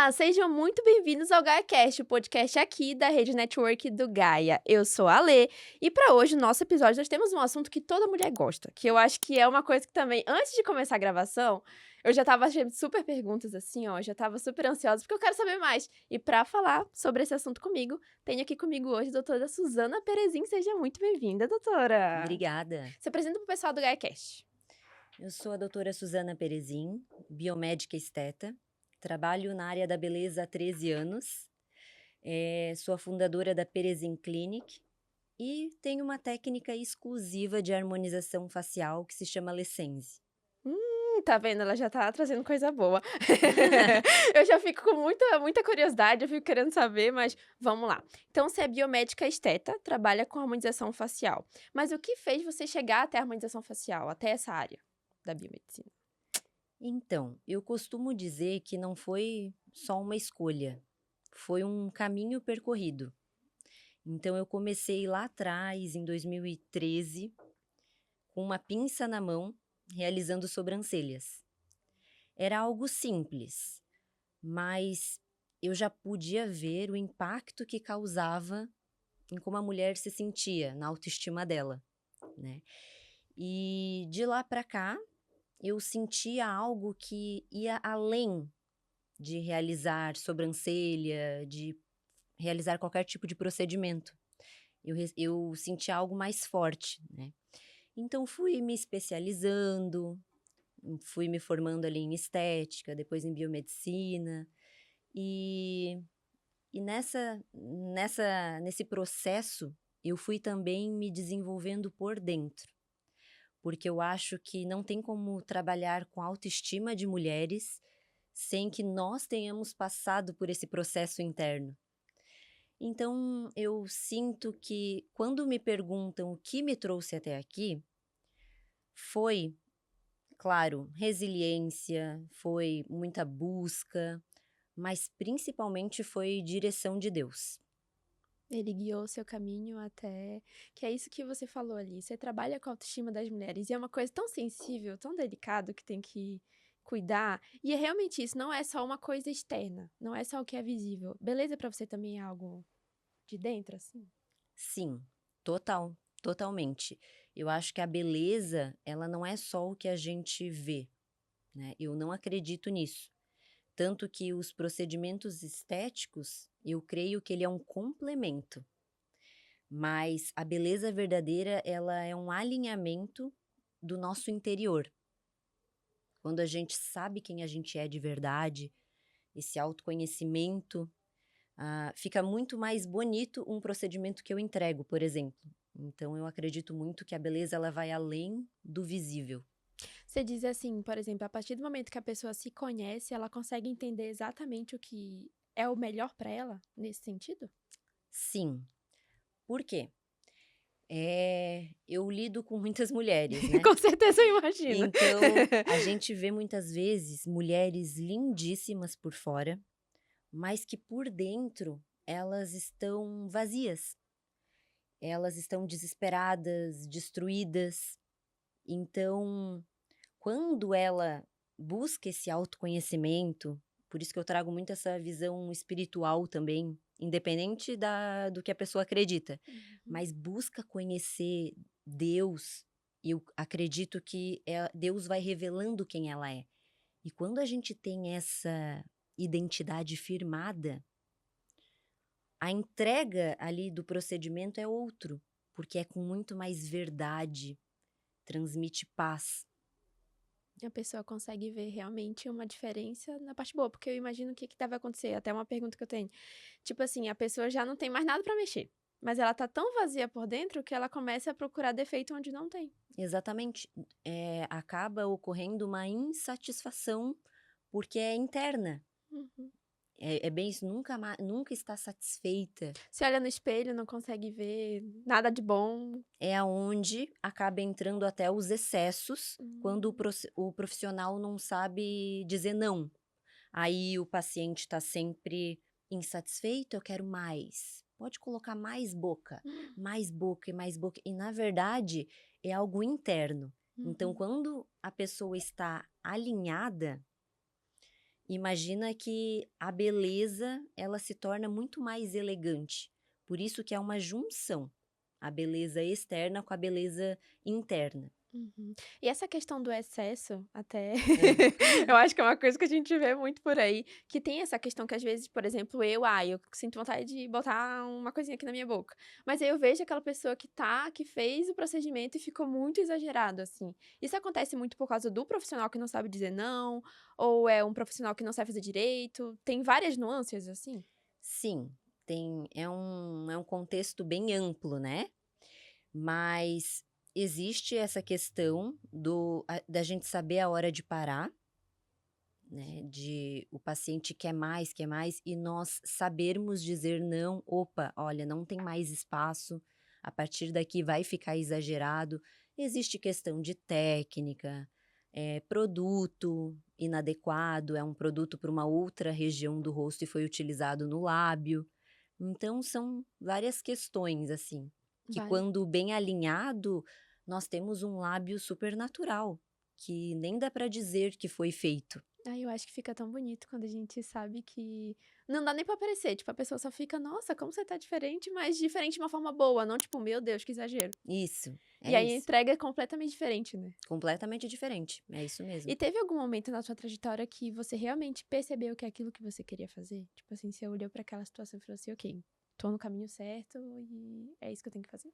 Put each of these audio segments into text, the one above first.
Olá, sejam muito bem-vindos ao GaiaCast, o podcast aqui da Rede Network do Gaia. Eu sou a Lê e para hoje, no nosso episódio, nós temos um assunto que toda mulher gosta, que eu acho que é uma coisa que também, antes de começar a gravação, eu já tava achando super perguntas assim, ó, já tava super ansiosa, porque eu quero saber mais. E para falar sobre esse assunto comigo, tenho aqui comigo hoje a doutora Suzana Perezin. Seja muito bem-vinda, doutora. Obrigada. Se apresenta pro pessoal do GaiaCast. Eu sou a doutora Suzana Perezin, biomédica esteta. Trabalho na área da beleza há 13 anos. Sou a fundadora da Perezin Clinic e tenho uma técnica exclusiva de harmonização facial que se chama Lessense. Tá vendo? Ela já tá trazendo coisa boa. Eu já fico com muita curiosidade, eu fico querendo saber, mas vamos lá. Então, você é biomédica esteta, trabalha com harmonização facial. Mas o que fez você chegar até a harmonização facial, até essa área da biomedicina? Então, eu costumo dizer que não foi só uma escolha, foi um caminho percorrido. Então, eu comecei lá atrás, em 2013, com uma pinça na mão, realizando sobrancelhas. Era algo simples, mas eu já podia ver o impacto que causava em como a mulher se sentia, na autoestima dela, né. E de lá para cá, eu sentia algo que ia além de realizar sobrancelha, de realizar qualquer tipo de procedimento. Eu sentia algo mais forte, né. Então fui me especializando, fui me formando ali em estética, depois em biomedicina, e nesse processo, eu fui também me desenvolvendo por dentro, porque eu acho que não tem como trabalhar com a autoestima de mulheres sem que nós tenhamos passado por esse processo interno. Então, eu sinto que quando me perguntam o que me trouxe até aqui, foi, claro, resiliência, foi muita busca, mas principalmente foi direção de Deus. Ele guiou o seu caminho até... Que é isso que você falou ali, você trabalha com a autoestima das mulheres, e é uma coisa tão sensível, tão delicada, que tem que cuidar. E é realmente isso, não é só uma coisa externa, não é só o que é visível. Beleza pra você também é algo de dentro, assim? Sim, totalmente. Eu acho que a beleza, ela não é só o que a gente vê, né? Eu não acredito nisso. Tanto que os procedimentos estéticos, eu creio que ele é um complemento. Mas a beleza verdadeira, ela é um alinhamento do nosso interior. Quando a gente sabe quem a gente é de verdade, esse autoconhecimento, fica muito mais bonito um procedimento que eu entrego, por exemplo. Então eu acredito muito que a beleza ela vai além do visível. Você diz assim, por exemplo, a partir do momento que a pessoa se conhece, ela consegue entender exatamente o que é o melhor pra ela, nesse sentido? Sim. Por quê? Eu lido com muitas mulheres, né. Com certeza eu imagino. Então, a gente vê muitas vezes mulheres lindíssimas por fora, mas que por dentro elas estão vazias, elas estão desesperadas, destruídas. Então, quando ela busca esse autoconhecimento, por isso que eu trago muito essa visão espiritual também, independente do que a pessoa acredita, Uhum. mas busca conhecer Deus, eu acredito que Deus vai revelando quem ela é. E quando a gente tem essa identidade firmada, a entrega ali do procedimento é outro, porque é com muito mais verdade, transmite paz. A pessoa consegue ver realmente uma diferença na parte boa, porque eu imagino o que deve acontecer, até uma pergunta que eu tenho. Tipo assim, a pessoa já não tem mais nada pra mexer, mas ela tá tão vazia por dentro que ela começa a procurar defeito onde não tem. Exatamente. Acaba ocorrendo uma insatisfação, porque é interna. Uhum. É bem isso, nunca está satisfeita. Se olha no espelho, não consegue ver nada de bom. É aonde acaba entrando até os excessos, quando Hum. o profissional não sabe dizer não. Aí o paciente está sempre insatisfeito, eu quero mais. Pode colocar mais boca e mais boca. E na verdade é algo interno. Então, Uhum. quando a pessoa está alinhada imagina que a beleza, ela se torna muito mais elegante. Por isso que é uma junção, a beleza externa com a beleza interna. Uhum. E essa questão do excesso, até, Hã. eu acho que é uma coisa que a gente vê muito por aí, que tem essa questão que às vezes, por exemplo, eu sinto vontade de botar uma coisinha aqui na minha boca, mas aí eu vejo aquela pessoa que fez o procedimento e ficou muito exagerado, assim. Isso acontece muito por causa do profissional que não sabe dizer não, ou é um profissional que não sabe fazer direito? Tem várias nuances, assim? Sim, é um contexto bem amplo, né, mas existe essa questão da gente saber a hora de parar, né, de o paciente quer mais, e nós sabermos dizer não: "Opa, olha, não tem mais espaço, a partir daqui vai ficar exagerado". Existe questão de técnica, produto inadequado, é um produto para uma outra região do rosto e foi utilizado no lábio. Então são várias questões, assim, que Vale. quando bem alinhado, nós temos um lábio super natural, que nem dá para dizer que foi feito. Ai, eu acho que fica tão bonito quando a gente sabe que não dá nem pra aparecer, tipo, a pessoa só fica: "Nossa, como você tá diferente", mas diferente de uma forma boa, não tipo: "Meu Deus, que exagero". Isso, E é aí a isso. entrega é completamente diferente, né. Completamente diferente, é isso mesmo. E teve algum momento na sua trajetória que você realmente percebeu que é aquilo que você queria fazer? Tipo assim, você olhou pra aquela situação e falou assim: "Ok, tô no caminho certo e é isso que eu tenho que fazer"?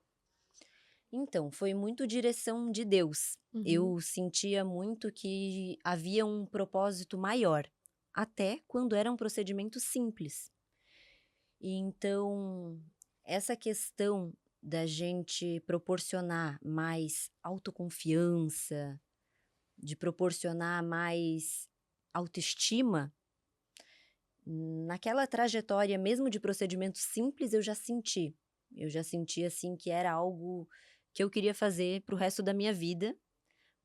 Então, foi muito direção de Deus. Uhum. Eu sentia muito que havia um propósito maior, até quando era um procedimento simples. E então, essa questão da gente proporcionar mais autoconfiança, de proporcionar mais autoestima, naquela trajetória mesmo de procedimento simples eu já senti. Eu já senti, assim, que era algo que eu queria fazer para o resto da minha vida.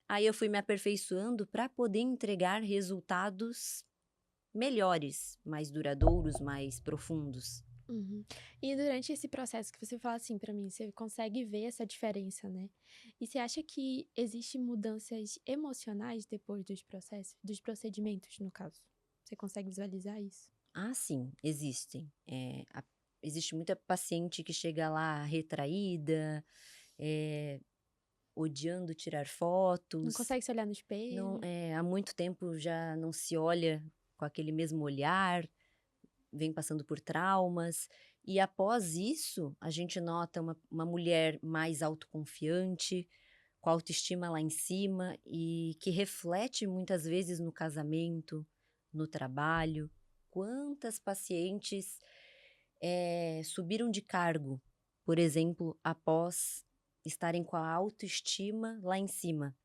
Aí eu fui me aperfeiçoando para poder entregar resultados melhores, mais duradouros, mais profundos. Uhum. E durante esse processo que você fala assim pra mim, você consegue ver essa diferença, né. E você acha que existe mudanças emocionais depois dos processos dos procedimentos, no caso? Você consegue visualizar isso? Ah, sim, existem. Existe muita paciente que chega lá retraída, odiando tirar Não fotos, consegue se olhar no não, espelho? há muito tempo já não se olha com aquele mesmo olhar, vem passando por traumas, e após isso, a gente nota uma mulher mais autoconfiante, com a autoestima lá em cima e que reflete muitas vezes no casamento, no trabalho. Quantas pacientes, subiram de cargo, por exemplo, após estarem com a autoestima lá em cima.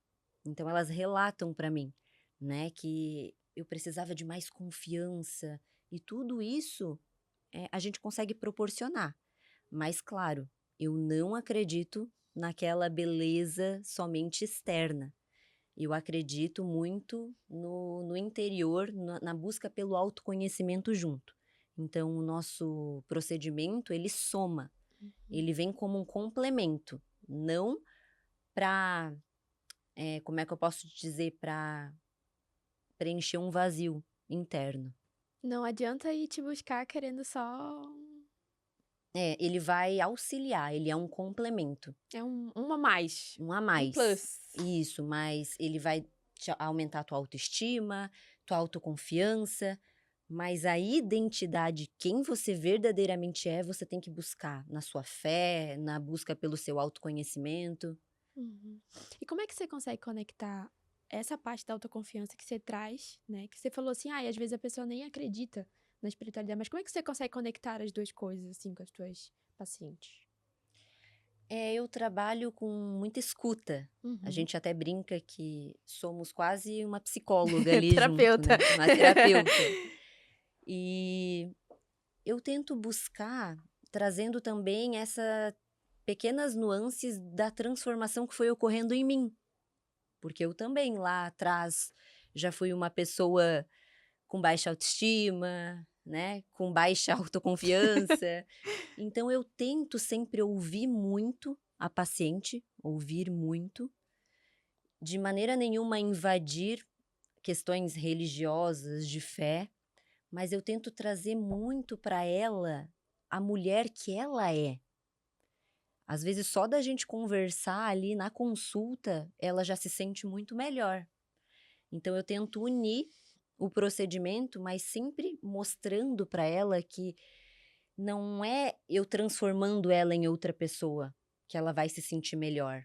Então elas relatam para mim, né, que eu precisava de mais confiança e tudo isso, a gente consegue proporcionar. Mas claro, eu não acredito naquela beleza somente externa. Eu acredito muito no interior, na busca pelo autoconhecimento junto. Então o nosso procedimento ele soma, Uhum. ele vem como um complemento, não para, como é que eu posso te dizer, para preencher um vazio interno. Não adianta ir te buscar querendo só É, ele vai auxiliar, ele é um complemento, é um a mais, um a um mais. plus. Isso, mas ele vai aumentar tua autoestima, tua autoconfiança, mas a identidade, quem você verdadeiramente é, você tem que buscar na sua fé, na busca pelo seu autoconhecimento. Uhum. E como é que você consegue conectar essa parte da autoconfiança que você traz, né, que você falou assim: "Ai, às vezes a pessoa nem acredita na espiritualidade", mas como é que você consegue conectar as 2 coisas, assim, com as tuas pacientes? Eu trabalho com muita escuta. A Uhum. gente até brinca que somos quase uma psicóloga ali junto, Terapeuta. né, uma terapeuta. E eu tento buscar, trazendo também essa pequenas nuances da transformação que foi ocorrendo em mim, porque eu também lá atrás já fui uma pessoa com baixa autoestima, né, com baixa autoconfiança. Então eu tento sempre ouvir muito a paciente, ouvir muito, de maneira nenhuma invadir questões religiosas, de fé, mas eu tento trazer muito para ela a mulher que ela é. Às vezes, só da gente conversar ali na consulta, ela já se sente muito melhor. Então, eu tento unir o procedimento, mas sempre mostrando para ela que não é eu transformando ela em outra pessoa que ela vai se sentir melhor.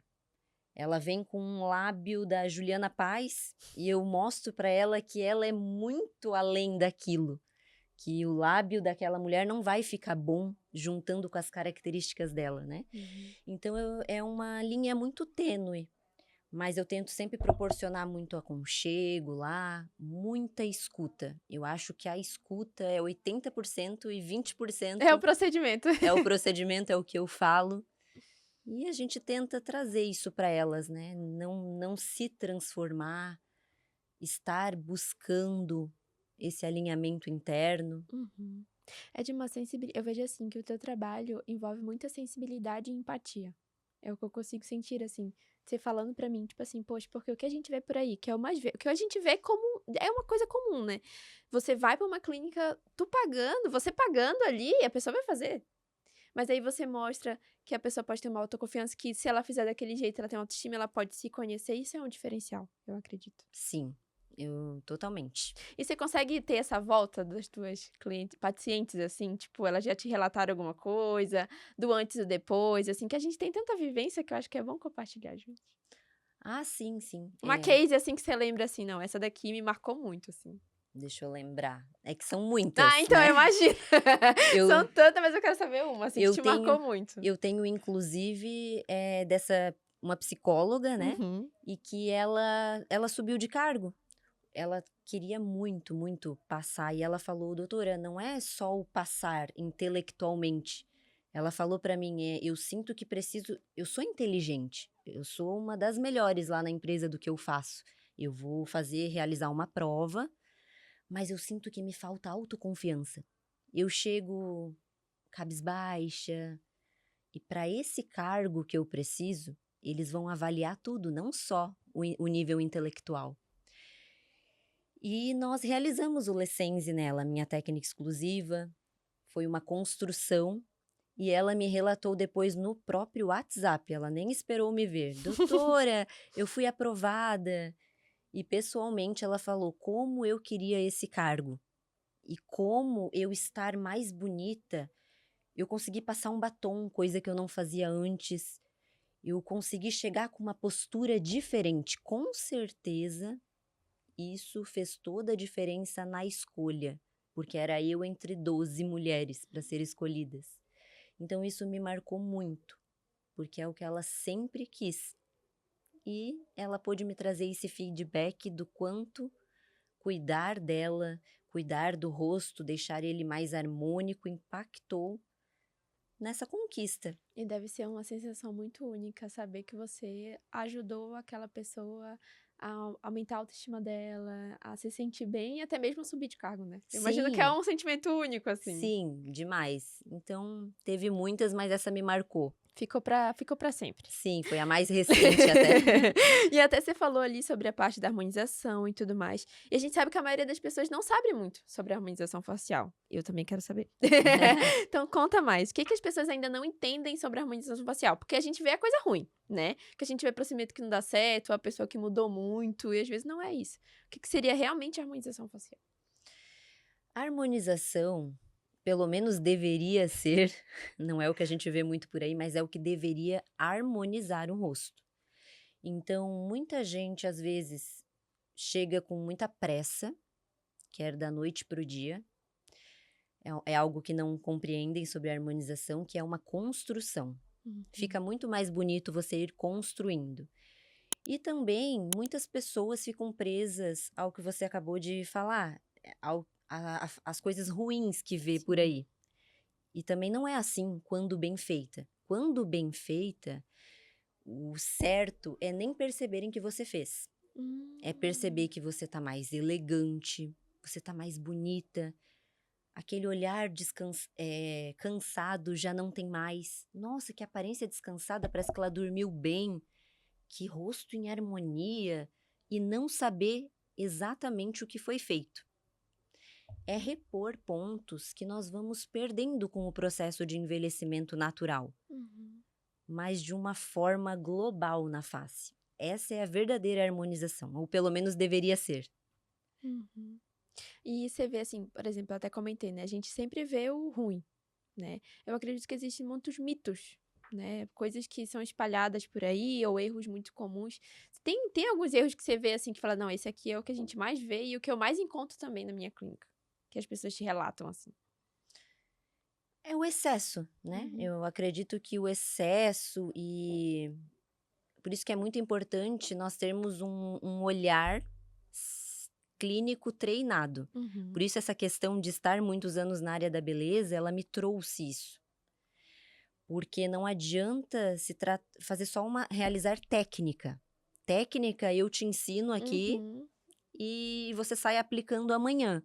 Ela vem com um lábio da Juliana Paz e eu mostro para ela que ela é muito além daquilo. Que o lábio daquela mulher não vai ficar bom juntando com as características dela, né? Então, é uma linha muito tênue. Mas eu tento sempre proporcionar muito aconchego lá, muita escuta. Eu acho que a escuta é 80% e É o 20% procedimento. é o procedimento, é o que eu falo. E a gente tenta trazer isso para elas, né? Não se transformar, estar buscando esse alinhamento interno. Uhum. É de uma sensibilidade. Eu vejo assim que o teu trabalho envolve muita sensibilidade e empatia. É o que eu consigo sentir, assim, você falando pra mim, tipo assim, poxa, porque o que a gente vê por aí, que é o mais o que a gente vê como é uma coisa comum, né? Você vai pra uma clínica, você pagando ali, a pessoa vai fazer. Mas aí você mostra que a pessoa pode ter uma autoconfiança, que se ela fizer daquele jeito, ela tem autoestima, ela pode se conhecer, isso é um diferencial, eu acredito. Sim, eu totalmente. E você consegue ter essa volta das tuas clientes, pacientes, assim, tipo, elas já te relataram alguma coisa, do antes e do depois, assim, que a gente tem tanta vivência que eu acho que é bom compartilhar, gente. Ah, sim, sim. Uma case, assim, que você lembra, assim, não, essa daqui me marcou muito, assim. Deixa eu lembrar. É que são muitas, Ah, então, né? eu imagino. Eu, São tantas, mas eu quero saber uma, assim, que eu te tenho, marcou muito. eu tenho inclusive uma psicóloga, né? Uhum. E que ela subiu de cargo. Ela queria muito, muito passar. E ela falou, doutora, não é só o passar intelectualmente. Ela falou pra mim, eu sinto que preciso. Eu sou inteligente. Eu sou uma das melhores lá na empresa do que eu faço. Eu vou realizar uma prova, mas eu sinto que me falta autoconfiança. Eu chego cabisbaixa, e para esse cargo que eu preciso, eles vão avaliar tudo, não só o nível intelectual. E nós realizamos o Lessense nela, minha técnica exclusiva. Foi uma construção e ela me relatou depois no próprio WhatsApp. Ela nem esperou me ver. Doutora, eu fui aprovada. E pessoalmente ela falou como eu queria esse cargo e como eu estar mais bonita. Eu consegui passar um batom, coisa que eu não fazia antes. Eu consegui chegar com uma postura diferente. Com certeza, isso fez toda a diferença na escolha, porque era eu entre 12 mulheres para ser escolhidas. Então, isso me marcou muito, porque é o que ela sempre quis. E ela pôde me trazer esse feedback do quanto cuidar dela, cuidar do rosto, deixar ele mais harmônico, impactou nessa conquista. E deve ser uma sensação muito única saber que você ajudou aquela pessoa a aumentar a autoestima dela, a se sentir bem e até mesmo subir de cargo, né? Eu imagino que é Sim, um sentimento único, assim. sim, demais. Então, teve muitas, mas essa me marcou. Ficou pra sempre. Sim, foi a mais recente até. E até você falou ali sobre a parte da harmonização e tudo mais. E a gente sabe que a maioria das pessoas não sabe muito sobre a harmonização facial. Eu também quero saber. Então conta mais. O que que as pessoas ainda não entendem sobre a harmonização facial? Porque a gente vê a coisa ruim, né? Que a gente vê procedimento que não dá certo, a pessoa que mudou muito, e às vezes não é isso. O que que seria realmente a harmonização facial? A harmonização, pelo menos deveria ser, não é o que a gente vê muito por aí, mas é o que deveria harmonizar um rosto. Então, muita gente às vezes chega com muita pressa, quer da noite para o dia. É algo que não compreendem sobre a harmonização, que é uma construção. Fica muito mais bonito você ir construindo. E também muitas pessoas ficam presas ao que você acabou de falar, as coisas ruins que vê por aí. E também não é assim quando bem feita. Quando bem feita, o certo é nem perceberem que você fez. É perceber que você tá mais elegante, você tá mais bonita. Aquele olhar cansado já não tem mais. Nossa, que aparência descansada, parece que ela dormiu bem. Que rosto em harmonia. E não saber exatamente o que foi feito. É repor pontos que nós vamos perdendo com o processo de envelhecimento natural, mas de uma forma global na face. Essa é a verdadeira harmonização, ou pelo menos deveria ser. Uhum. E você vê assim, por exemplo, eu até comentei, né? A gente sempre vê o ruim, né? Eu acredito que existem muitos mitos, né? Coisas que são espalhadas por aí, ou erros muito comuns. Tem alguns erros que você vê assim, que fala, não, esse aqui é o que a gente mais vê e o que eu mais encontro também na minha clínica. Que as pessoas te relatam assim. É o excesso, né? Uhum. Eu acredito que o excesso e... Por isso que é muito importante nós termos um olhar clínico treinado. Uhum. Por isso essa questão de estar muitos anos na área da beleza, ela me trouxe isso. Porque não adianta fazer só realizar técnica. Técnica eu te ensino aqui Uhum. e você sai aplicando amanhã.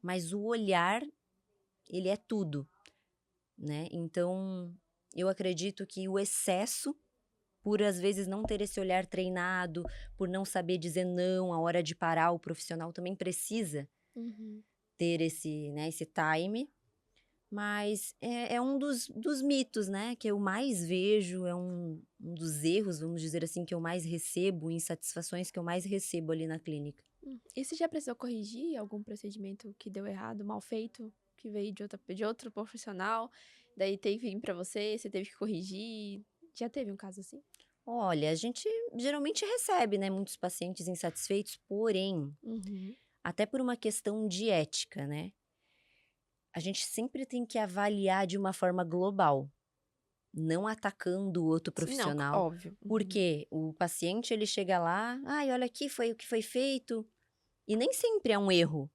Mas o olhar, ele é tudo, né? Então, eu acredito que o excesso, por às vezes não ter esse olhar treinado, por não saber dizer não, a hora de parar, o profissional também precisa Uhum. ter esse time. Mas é um dos mitos, né, que eu mais vejo, é um dos erros, vamos dizer assim, que eu mais recebo, insatisfações que eu mais recebo ali na clínica. E você já precisou corrigir algum procedimento que deu errado, mal feito, que veio de outro profissional, daí teve que vir pra você, você teve que corrigir? Já teve um caso assim? Olha, a gente geralmente recebe, né, muitos pacientes insatisfeitos, porém, Uhum. até por uma questão de ética, né, a gente sempre tem que avaliar de uma forma global, não atacando o outro Sim, não, profissional, óbvio. Uhum. porque o paciente ele chega lá, ai, olha aqui, foi o que foi feito, e nem sempre é um erro.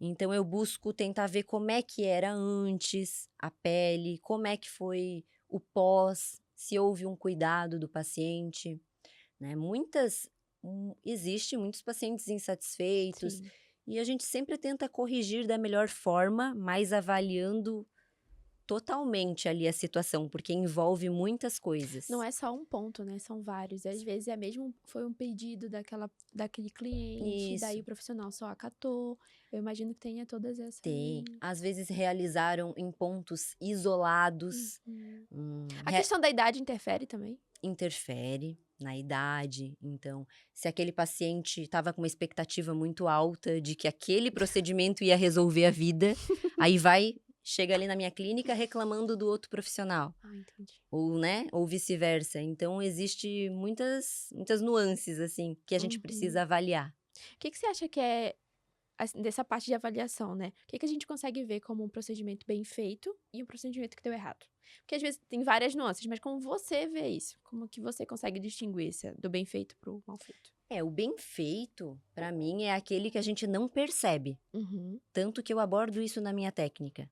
Então eu busco tentar ver como é que era antes a pele, como é que foi o pós, se houve um cuidado do paciente, né? Existe muitos pacientes insatisfeitos Sim. e a gente sempre tenta corrigir da melhor forma, mas avaliando totalmente ali a situação, porque envolve muitas Não coisas. é só um ponto, né, são vários. Às vezes foi um pedido daquele cliente, daí Isso. o profissional só acatou. Eu imagino que tenha todas essas. Tem. Às vezes realizaram em pontos isolados. Uhum. hum, A questão da idade interfere também? Interfere na idade. Então, se aquele paciente estava com uma expectativa muito alta de que aquele procedimento ia resolver a vida, aí chega ali na minha clínica reclamando do outro profissional, Ah, entendi. ou, né, ou vice-versa. Então, existe muitas nuances, assim, que a gente Uhum. precisa avaliar. O que que você acha que é, assim, dessa parte de avaliação, né? O que que a gente consegue ver como um procedimento bem feito e um procedimento que deu errado? Porque às vezes tem várias nuances, mas como você vê isso? Como que você consegue distinguir do bem feito pro mal feito? O bem feito, para mim, é aquele que a gente não percebe. Uhum. Tanto que eu abordo isso na minha técnica.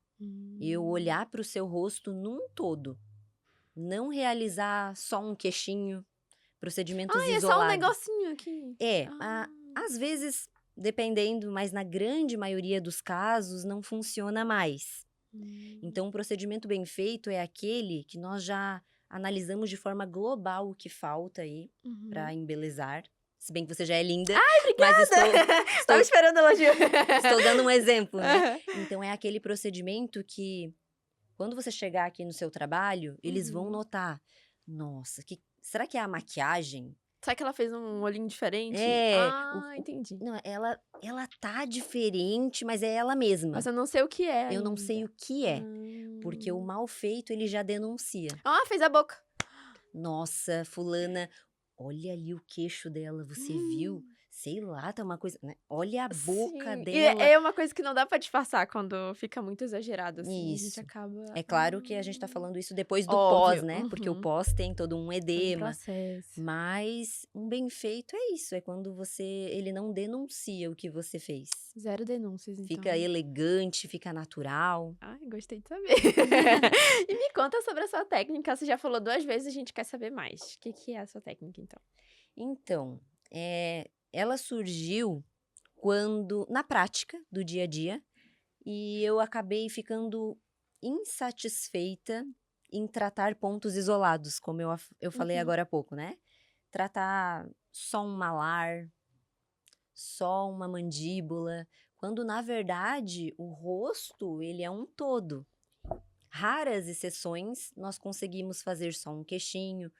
Eu Hum. olhar para o seu rosto num todo. Não realizar só um queixinho, procedimentos Ai, é só um isolados. negocinho aqui. Ah. Às vezes, dependendo, mas na grande maioria dos casos não funciona mais. Hum. Então, um procedimento bem feito é aquele que nós já analisamos de forma global o que falta aí para Uhum. embelezar. Se bem que você já é linda, mas Obrigada! Tava esperando elogio. estou dando um exemplo, né? Aham. Então, é aquele procedimento que quando você chegar aqui no seu trabalho, eles vão Uhum. notar. Nossa, será que é a maquiagem? Será que ela fez um olhinho diferente? É, Ah, entendi. não, ela tá diferente, mas é ela mesma. Mas eu não sei o que é Eu não sei ainda. o que é, porque o Hum. mal feito ele já denuncia. Ah, fez a boca. Nossa, fulana, olha ali o queixo dela, você viu? Hum. Sei lá, tá uma coisa, né? Olha a boca Sim. E dela. é uma coisa que não dá pra disfarçar quando fica muito exagerado, assim. A gente Isso. acaba. É claro que a gente tá falando isso depois do pós, Óbvio. né? Porque o Uhum. pós tem todo um Todo um edema. processo. Mas um bem feito é isso, é quando ele não denuncia o que você fez. Zero denúncias, Fica então. elegante, fica natural. Ai, gostei de saber. E me conta sobre a sua técnica. Você já falou 2 vezes, a gente quer saber mais. O que que é a sua técnica, então? Então, ela surgiu na prática do dia a dia, e eu acabei ficando insatisfeita em tratar pontos isolados, como eu falei Uhum. agora há pouco, né? Tratar só um malar, só uma mandíbula, quando na verdade o rosto ele é um todo. Raras exceções nós conseguimos fazer só um queixinho.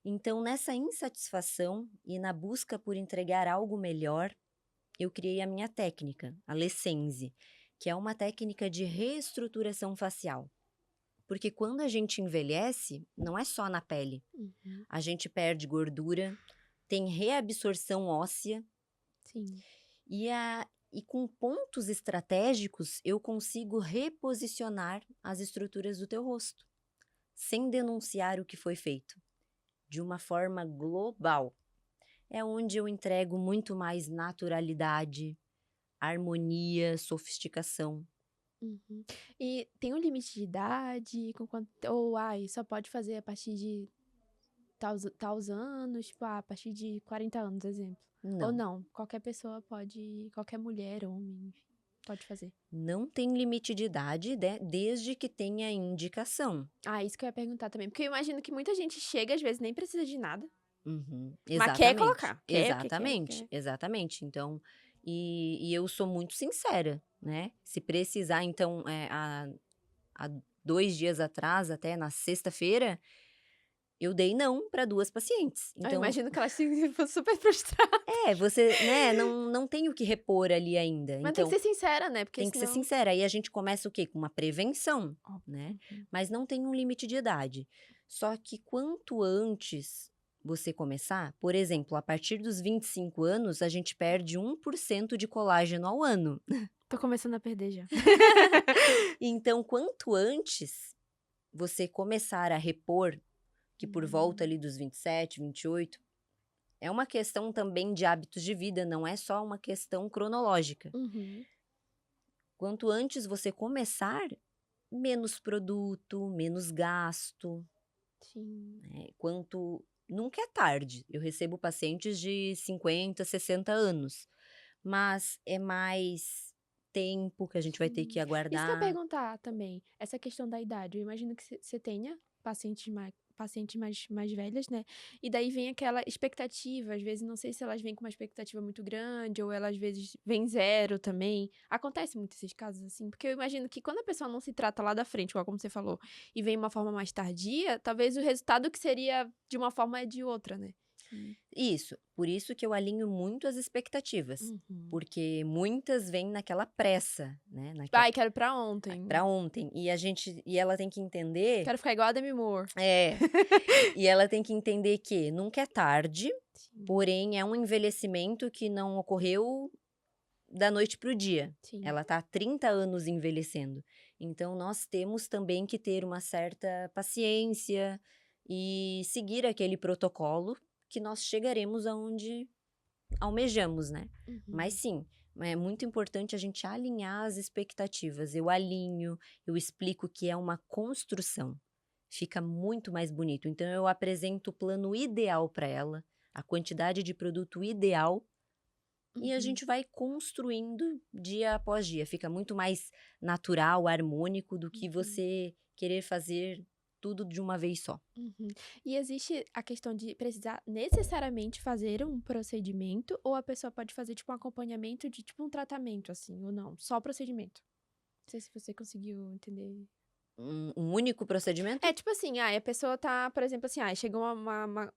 Então, nessa insatisfação e na busca por entregar algo melhor, eu criei a minha técnica, a Lessense, que é uma técnica de reestruturação facial. Porque quando a gente envelhece, não é só na pele. Uhum. A gente perde gordura, tem reabsorção óssea Sim. e com pontos estratégicos eu consigo reposicionar as estruturas do teu rosto, sem denunciar o que foi feito, de uma forma global. É onde eu entrego muito mais naturalidade, harmonia, sofisticação. Uhum. E tem um limite de idade? Ou, só pode fazer a partir de tais anos? Tipo, a partir de 40 anos, exemplo. Ou Não, não? Qualquer pessoa pode, qualquer mulher, homem, enfim, pode fazer. não tem limite de idade, né, desde que tenha indicação. Isso que eu ia perguntar também. Porque eu imagino que muita gente chega, às vezes nem precisa de nada, Uhum, mas quer exatamente, colocar. Quer, porque quer, exatamente, quer. exatamente. Então, e eu sou muito sincera, né? Se precisar, então, há 2 dias atrás, até na sexta-feira, eu dei não para 2 pacientes. Eu Então, imagino que elas ficam super frustradas. você, né, não tem o que repor ali ainda. Mas tem que Então, ser sincera, né? Porque tem que ser senão. sincera. Aí a gente começa o quê? Com uma prevenção, Ó, né? uhum. Mas não tem um limite de idade. Só que quanto antes você começar, por exemplo, a partir dos 25 anos, a gente perde 1% de colágeno ao ano. Tô começando a perder já. Então, quanto antes você começar a repor, que por volta ali dos 27, 28, é uma questão também de hábitos de vida, não é só uma questão cronológica. Uhum. Quanto antes você começar, menos produto, menos gasto, Sim. né? Nunca é tarde. Eu recebo pacientes de 50, 60 anos, mas é mais tempo que a gente vai ter que Sim. Isso que eu ia aguardar. perguntar também, essa questão da idade. Eu imagino que você tenha pacientes mais velhas, né? E daí vem aquela expectativa. Às vezes, não sei se elas vêm com uma expectativa muito grande, ou elas às vezes vêm zero também. Acontece muito esses casos assim, porque eu imagino que quando a pessoa não se trata lá da frente, igual como você falou, e vem uma forma mais tardia, talvez o resultado que seria de uma forma é de outra, né? Isso, por isso que eu alinho muito as expectativas, Uhum. porque muitas vêm naquela pressa, né? Quero pra ontem. Para ontem. E ela tem que entender. Quero ficar igual a Demi Moore. É, e ela tem que entender que nunca é tarde, Sim, porém é um envelhecimento que não ocorreu da noite para o dia. sim. Ela está há 30 anos envelhecendo. Então, nós temos também que ter uma certa paciência e seguir aquele protocolo que nós chegaremos aonde almejamos, né? Mas Uhum. sim, é muito importante a gente alinhar as expectativas. Eu alinho, eu explico que é uma construção. Fica muito mais bonito. Então, eu apresento o plano ideal para ela, a quantidade de produto ideal e a Uhum. gente vai construindo dia após dia. Fica muito mais natural, harmônico do que Uhum. você querer fazer tudo de uma vez só. Uhum. E existe a questão de precisar necessariamente fazer um procedimento, ou a pessoa pode fazer, tipo, um acompanhamento de, tipo, um tratamento, assim, ou não? Só o procedimento. Não sei se você conseguiu entender. Um único procedimento? É, tipo assim, a pessoa tá, por exemplo, assim, chegou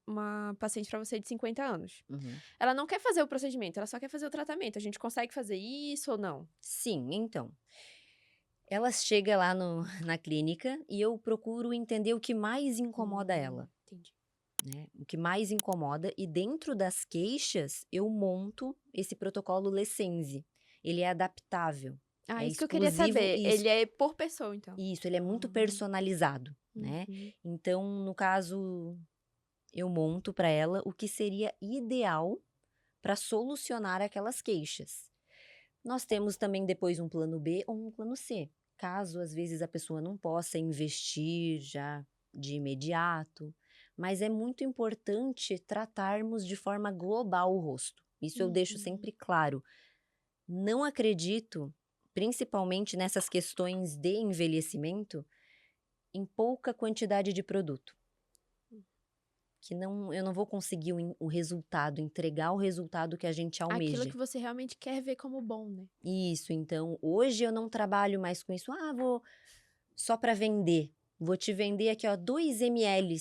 uma paciente pra você de 50 anos. Uhum. Ela não quer fazer o procedimento, ela só quer fazer o tratamento. A gente consegue fazer isso ou não? Sim, então. Ela chega lá na clínica e eu procuro entender o que mais incomoda ela, Entendi. né? O que mais incomoda, e dentro das queixas eu monto esse protocolo Lessense. Ele é adaptável, é Isso que eu queria exclusivo. saber. Ele é por pessoa, então. Isso, ele é muito Ah, personalizado, né? uhum. Então, no caso, eu monto para ela o que seria ideal para solucionar aquelas queixas. Nós temos também depois um plano B ou um plano C, caso às vezes a pessoa não possa investir já de imediato, mas é muito importante tratarmos de forma global o rosto. Isso eu deixo Uhum. sempre claro. Não acredito, principalmente nessas questões de envelhecimento, em pouca quantidade de produto. que eu não vou conseguir o resultado, entregar o resultado que a gente Aquilo almeja. que você realmente quer ver como bom, né? Isso, então hoje eu não trabalho mais com isso. Vou só para vender. Vou te vender aqui, ó, 2 ml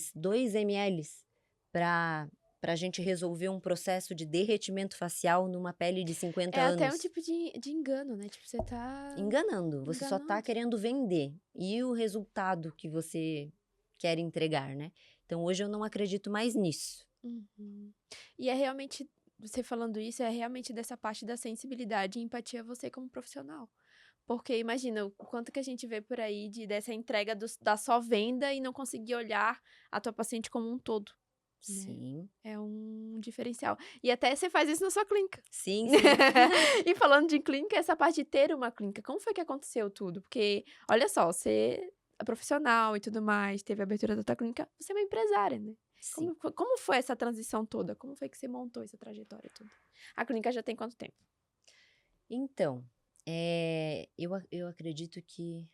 para a gente resolver um processo de derretimento facial numa pele de 50 É até um anos. tipo de engano, né? Tipo, você tá Enganando, você só tá enganando. querendo vender. E o resultado que você quer entregar, né? Então hoje eu não acredito mais nisso. Uhum. E é realmente, você falando isso, é realmente dessa parte da sensibilidade e empatia você como profissional. Porque imagina o quanto que a gente vê por aí dessa entrega da só venda e não conseguir olhar a tua paciente como um todo, né? Sim, É um diferencial. E até você faz isso na sua clínica. sim, sim. E falando de clínica, essa parte de ter uma clínica, como foi que aconteceu tudo? Porque, olha só, você é profissional e tudo mais, teve a abertura da tua clínica, você é uma empresária, né? Sim. Como foi essa transição toda? Como foi que você montou essa trajetória toda? A clínica já tem quanto tempo? Então, eu acredito que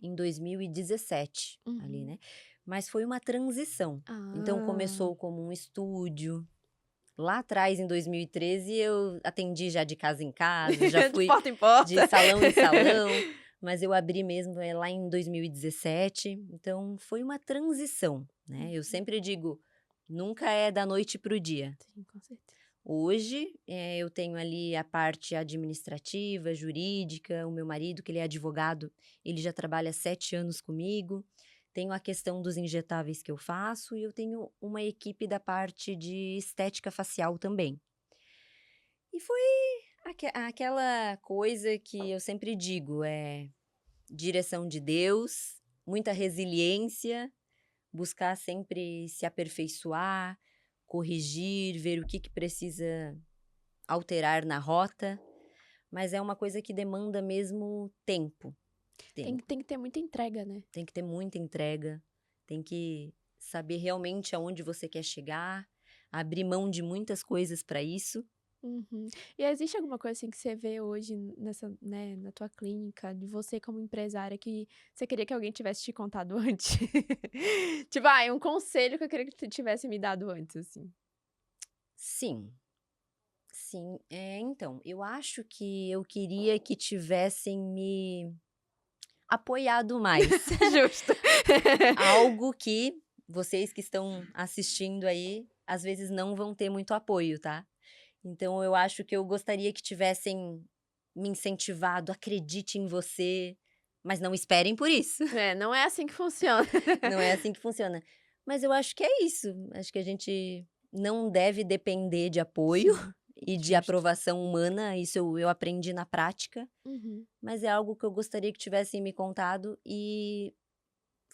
em 2017, ali, Uhum. né? Mas foi uma transição. Então Ah. começou como um estúdio. Lá atrás, em 2013, eu atendi já de casa em casa, já De fui porta em de porta. salão em salão, mas eu abri mesmo lá em 2017. Então foi uma transição, né? Eu Uhum. sempre digo, nunca é da noite para o dia. Sim, com certeza. Hoje, eu tenho ali a parte administrativa, jurídica, o meu marido, que ele é advogado, ele já trabalha 7 anos comigo. Tenho a questão dos injetáveis que eu faço e eu tenho uma equipe da parte de estética facial também. E foi aquela coisa que eu sempre digo, é direção de Deus, muita resiliência, buscar sempre se aperfeiçoar, corrigir, ver o que precisa alterar na rota, mas é uma coisa que demanda mesmo tempo. Tempo. Tem que ter muita entrega, né? Tem que ter muita entrega, tem que saber realmente aonde você quer chegar, abrir mão de muitas coisas para isso. Uhum. E existe alguma coisa assim que você vê hoje nessa, né, na tua clínica, de você como empresária, que você queria que alguém tivesse te contado antes? Tipo, um conselho que eu queria que tu tivesse me dado antes, assim. Sim, sim. Então, eu acho que eu queria que tivessem me apoiado mais. Justo. Algo que vocês que estão assistindo aí, às vezes não vão ter muito apoio, tá? Então eu acho que eu gostaria que tivessem me incentivado, acredite em você, mas não esperem por isso. É, não é assim que funciona. Não é assim que funciona. Mas eu acho que é isso. Acho que a gente não deve depender de apoio Sim, e de justo. aprovação humana. Isso eu aprendi na prática. Uhum. Mas é algo que eu gostaria que tivessem me contado. E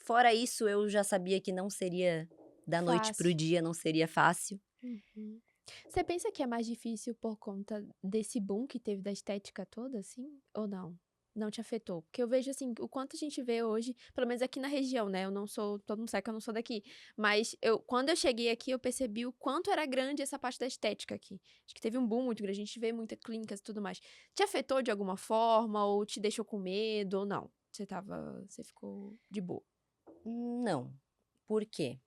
fora isso, eu já sabia que não seria da noite para o Fácil. dia, não seria fácil. Uhum. Você pensa que é mais difícil por conta desse boom que teve da estética toda, assim? Ou não? Não te afetou? Porque eu vejo, assim, o quanto a gente vê hoje, pelo menos aqui na região, né? Eu não sou, todo mundo sabe que eu não sou daqui. Mas quando eu cheguei aqui, eu percebi o quanto era grande essa parte da estética aqui. Acho que teve um boom muito grande, a gente vê muitas clínicas e tudo mais. Te afetou de alguma forma? Ou te deixou com medo? Ou não? Você ficou de boa? Não. Por quê?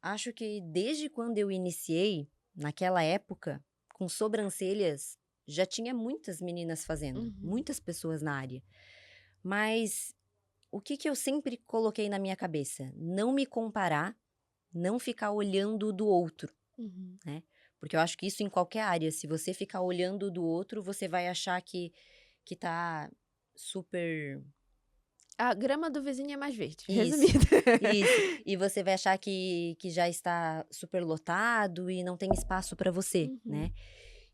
Acho que desde quando eu iniciei, naquela época, com sobrancelhas, já tinha muitas meninas fazendo, Uhum, muitas pessoas na área. Mas o que eu sempre coloquei na minha cabeça? Não me comparar, não ficar olhando o do outro, uhum. né? Porque eu acho que isso em qualquer área, se você ficar olhando o do outro, você vai achar que tá super. A grama do vizinho é mais verde, Isso, resumindo. isso. E você vai achar que já está superlotado e não tem espaço para você, né. Uhum.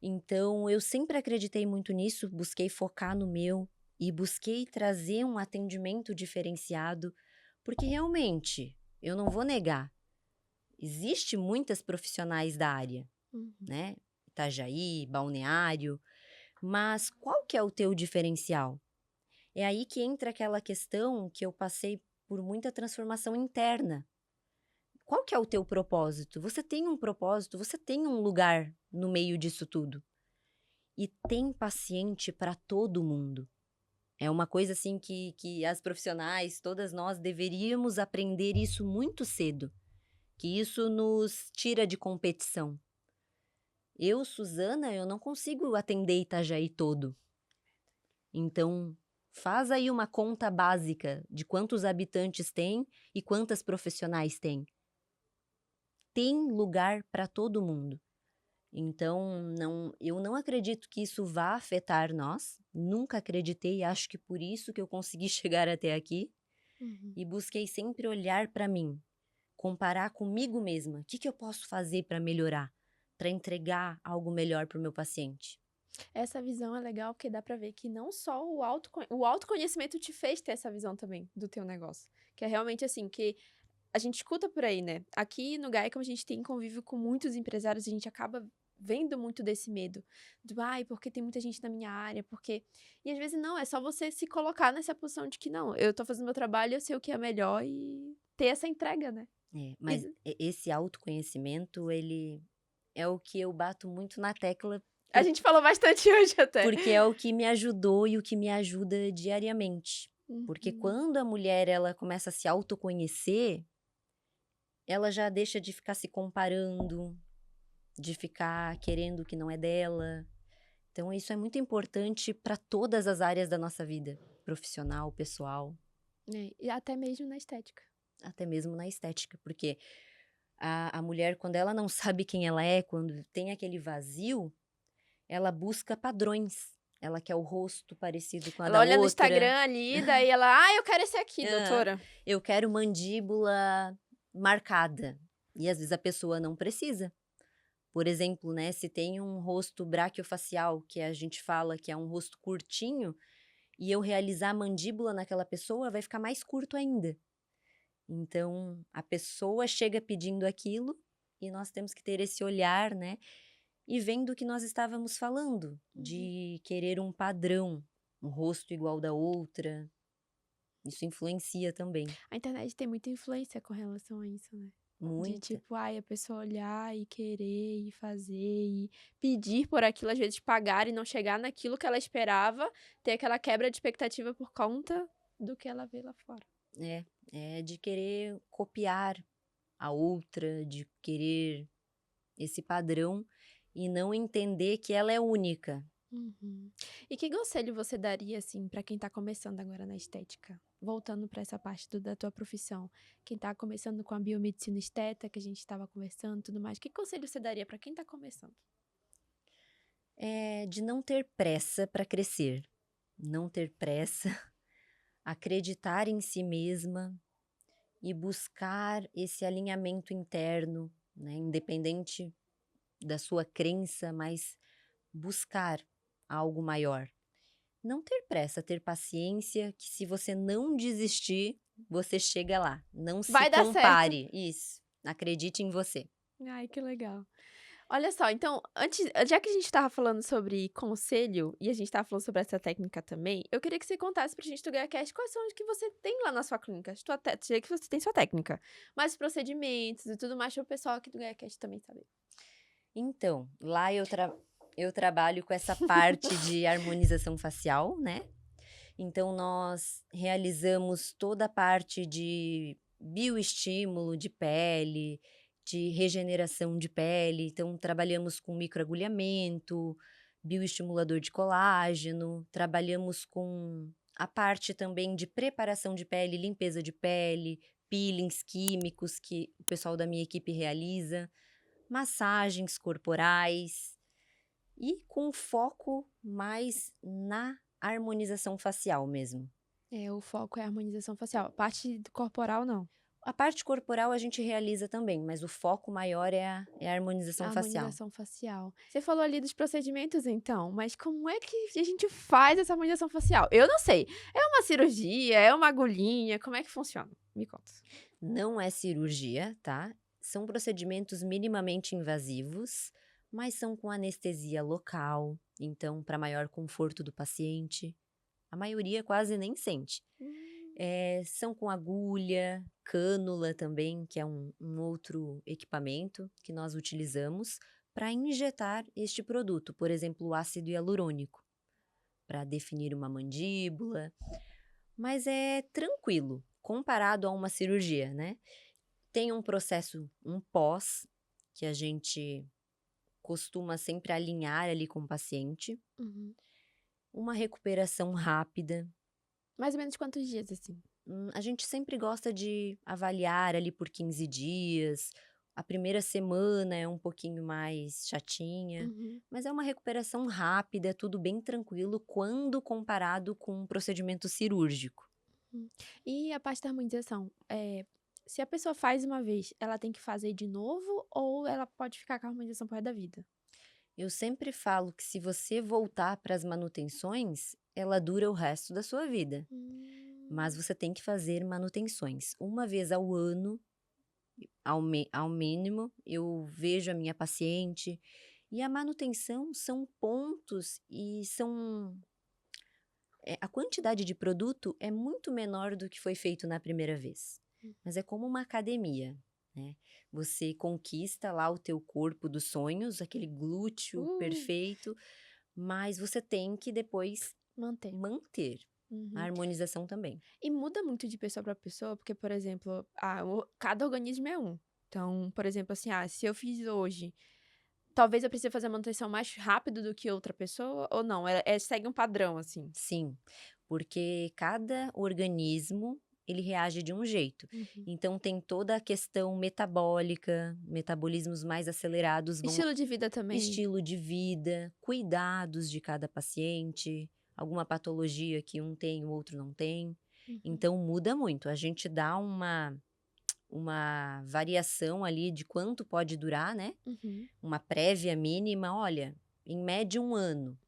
Então eu sempre acreditei muito nisso, busquei focar no meu e busquei trazer um atendimento diferenciado, porque realmente, eu não vou negar, existe muitas profissionais da área, Uhum. né, Itajaí, Balneário, mas qual que é o teu diferencial? É aí que entra aquela questão que eu passei por muita transformação interna. Qual que é o teu propósito? Você tem um propósito, você tem um lugar no meio disso tudo. E tem paciente para todo mundo. É uma coisa assim que as profissionais, todas nós, deveríamos aprender isso muito cedo. que isso nos tira de competição. Eu, Suzana, eu não consigo atender Itajaí todo. Então, faz aí uma conta básica de quantos habitantes tem e quantas profissionais tem. Tem lugar para todo mundo. Então, eu não acredito que isso vá afetar nós. Nunca acreditei, acho que por isso que eu consegui chegar até aqui. E busquei sempre olhar para mim, comparar comigo mesma. O que eu posso fazer para melhorar, para entregar algo melhor para o meu paciente? Essa visão é legal porque dá pra ver que não só o autoconhecimento te fez ter essa visão também do teu negócio. Que é realmente assim, que a gente escuta por aí, né? Aqui no GAI, como a gente tem convívio com muitos empresários, a gente acaba vendo muito desse medo. Do, ai, porque tem muita gente na minha área, porque... E às vezes não, é só você se colocar nessa posição de que não, eu tô fazendo meu trabalho, eu sei o que é melhor e ter essa entrega, né? Mas esse autoconhecimento, ele é o que eu bato muito na tecla, A gente falou bastante hoje até. porque é o que me ajudou e o que me ajuda diariamente. Porque quando a mulher ela começa a se autoconhecer, ela já deixa de ficar se comparando, de ficar querendo o que não é dela. Então, isso é muito importante para todas as áreas da nossa vida, profissional, pessoal, E até mesmo na estética. até mesmo na estética, porque a mulher, quando ela não sabe quem ela é, quando tem aquele vazio, ela busca padrões. Ela quer o rosto parecido com a Ela da olha no outra. Instagram ali, daí ela, eu quero esse aqui, doutora. Eu quero mandíbula marcada. E às vezes a pessoa não precisa. Por exemplo, né, se tem um rosto braquiofacial, que a gente fala que é um rosto curtinho, e eu realizar a mandíbula naquela pessoa, vai ficar mais curto ainda. Então, a pessoa chega pedindo aquilo e nós temos que ter esse olhar, né? E vendo o que nós estávamos falando, de querer um padrão, um rosto igual da outra. Isso influencia também. A internet tem muita influência com relação a isso, né? De Muita. tipo, a pessoa olhar e querer e fazer e pedir por aquilo, às vezes pagar e não chegar naquilo que ela esperava, ter aquela quebra de expectativa por conta do que ela vê lá fora. É de querer copiar a outra, de querer esse padrão e não entender que ela é única. E que conselho você daria, assim, pra quem tá começando agora na estética? Voltando pra essa parte da tua profissão. Quem tá começando com a biomedicina estética, que a gente tava conversando e tudo mais. Que conselho você daria pra quem tá começando? É de não ter pressa para crescer, não ter pressa, acreditar em si mesma e buscar esse alinhamento interno, né, independente da sua crença, mas buscar algo maior. Não ter pressa, ter paciência, que se você não desistir, você chega lá. Não se Vai dar certo. compare. Isso. Acredite em você. Ai, que legal. Olha só, então, já que a gente tava falando sobre conselho e a gente tava falando sobre essa técnica também, eu queria que você contasse pra gente do GaiaCast quais são os que você tem lá na sua clínica. Sei que você tem sua técnica, mas os procedimentos e tudo mais para o pessoal aqui do GaiaCast também saber. Então, lá eu trabalho com essa parte de harmonização facial, né? Então, nós realizamos toda a parte de bioestímulo de pele, de regeneração de pele. Então, trabalhamos com microagulhamento, bioestimulador de colágeno, trabalhamos com a parte também de preparação de pele, limpeza de pele, peelings químicos que o pessoal da minha equipe realiza, massagens corporais e com foco mais na harmonização facial mesmo. O foco é a harmonização facial. A parte corporal, não. A parte corporal a gente realiza também, mas o foco maior é a harmonização facial. Harmonização facial. Você falou ali dos procedimentos, então, mas como é que a gente faz essa harmonização facial? Eu não sei. É uma cirurgia? É uma agulhinha? Como é que funciona? Me conta. Não é cirurgia, tá? São procedimentos minimamente invasivos, mas são com anestesia local, então para maior conforto do paciente. A maioria quase nem sente. São com agulha, cânula também, que é um outro equipamento que nós utilizamos para injetar este produto, por exemplo, o ácido hialurônico, para definir uma mandíbula. Mas é tranquilo, comparado a uma cirurgia, né? Tem um processo, um pós, que a gente costuma sempre alinhar ali com o paciente. Uhum. Uma recuperação rápida. Mais ou menos quantos dias, assim? A gente sempre gosta de avaliar ali por 15 dias. A primeira semana é um pouquinho mais chatinha, Uhum. mas é uma recuperação rápida, é tudo bem tranquilo quando comparado com um procedimento cirúrgico. Hum. E a parte da harmonização, se a pessoa faz uma vez, ela tem que fazer de novo ou ela pode ficar com a harmonização pro resto da vida? Eu sempre falo que se você voltar para as manutenções, ela dura o resto da sua vida, mas Hum. você tem que fazer manutenções. Uma vez ao ano, ao mínimo, eu vejo a minha paciente e a manutenção são pontos e a quantidade de produto é muito menor do que foi feito na primeira vez. Mas é como uma academia, né? Você conquista lá o teu corpo dos sonhos, aquele glúteo Uh, perfeito, mas você tem que depois manter. manter. A Uhum. harmonização também. E muda muito de pessoa pra pessoa, porque, por exemplo, cada organismo é um. Então, por exemplo, assim, se eu fiz hoje, talvez eu precise fazer a manutenção mais rápido do que outra pessoa, ou não? Segue um padrão, assim. Sim, porque cada organismo ele reage de um jeito. Uhum. Então tem toda a questão metabólica, metabolismos mais acelerados vão Estilo de vida também. estilo de vida, cuidados de cada paciente, alguma patologia que um tem, o outro não tem. Uhum. Então muda muito. A gente dá uma variação ali de quanto pode durar, né? Uhum. Uma prévia mínima, olha, em média 1 ano.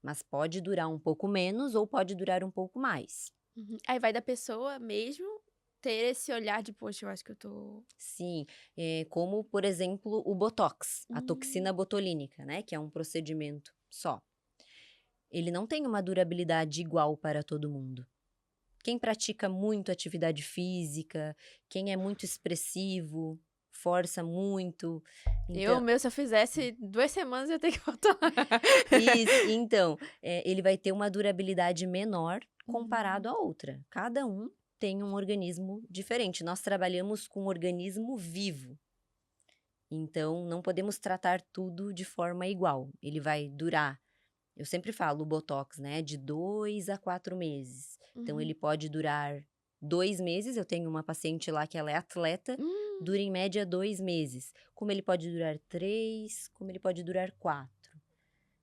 Mas pode durar um pouco menos ou pode durar um pouco mais. Uhum. Aí vai da pessoa mesmo ter esse olhar de, poxa, eu acho que eu tô. Sim, como por exemplo o Botox, a toxina Hum. botulínica, né, que é um procedimento só. Ele não tem uma durabilidade igual para todo mundo. Quem pratica muito atividade física, quem é muito expressivo, força muito, então Se eu fizesse 2 semanas, eu ia ter que voltar. isso, então, ele vai ter uma durabilidade menor comparado Uhum. à outra. Cada um tem um organismo diferente. Nós trabalhamos com um organismo vivo, então não podemos tratar tudo de forma igual. Ele vai durar, eu sempre falo, o botox, né, de 2 a 4 meses. Então ele Uhum. pode durar 2 meses, eu tenho uma paciente lá que ela é atleta, Hum. dura em média 2 meses. Como ele pode durar 3, como ele pode durar 4.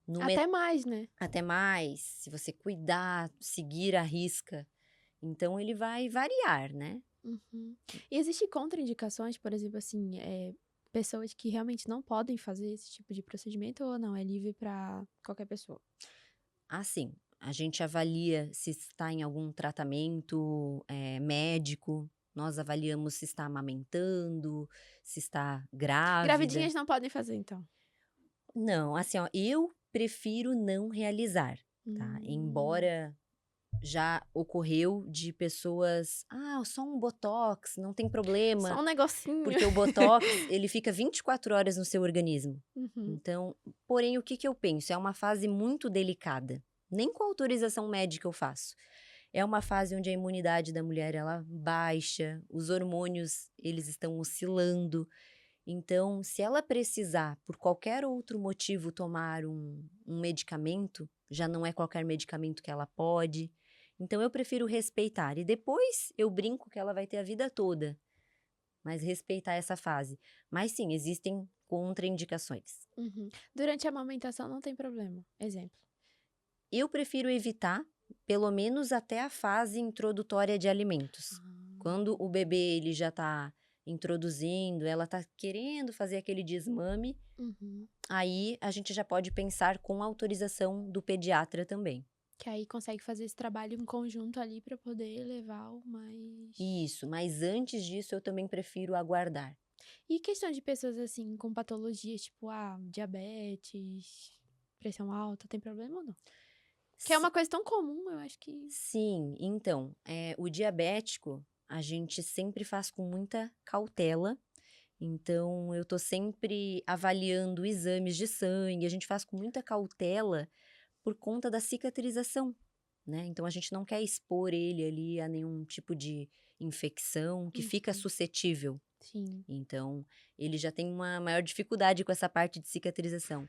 No Até mais, né? Até mais, se você cuidar, seguir à risca, então ele vai variar, né. Uhum. E existe contraindicações, por exemplo, assim, pessoas que realmente não podem fazer esse tipo de procedimento ou não? É livre pra qualquer pessoa? Assim, a gente avalia se está em algum tratamento, médico, nós avaliamos se está amamentando, se está grávida. Gravidinhas não podem fazer, então? Não, assim, ó, eu prefiro não realizar, tá, Hum. embora já ocorreu de pessoas: "Ah, só um botox, não tem Só problema". um negocinho. Porque o botox, ele fica 24 horas no seu organismo. Uhum. Então, porém, o que que eu penso? É uma fase muito delicada. Nem com autorização médica eu faço. É uma fase onde a imunidade da mulher ela baixa, os hormônios eles estão oscilando. Então, se ela precisar, por qualquer outro motivo, tomar um medicamento, já não é qualquer medicamento que ela pode. Então, eu prefiro respeitar. E depois eu brinco que ela vai ter a vida toda, mas respeitar essa fase. Mas sim, existem contraindicações. Uhum. Durante a amamentação não tem problema. Exemplo. Eu prefiro evitar, pelo menos até a fase introdutória de alimentos. Ah. Quando o bebê ele já está introduzindo, ela está querendo fazer aquele desmame, Uhum. aí a gente já pode pensar com autorização do pediatra também. Que aí consegue fazer esse trabalho em conjunto ali pra poder levar o mais. Isso, mas antes disso eu também prefiro aguardar. E questão de pessoas, assim, com patologias, tipo, diabetes, pressão alta, tem problema ou não? Que é uma coisa tão comum, eu acho que. Sim, então, o diabético, a gente sempre faz com muita cautela, então eu tô sempre avaliando exames de sangue, a gente faz com muita cautela por conta da cicatrização, né? Então a gente não quer expor ele ali a nenhum tipo de infecção que fica suscetível. Sim. Então, ele já tem uma maior dificuldade com essa parte de cicatrização.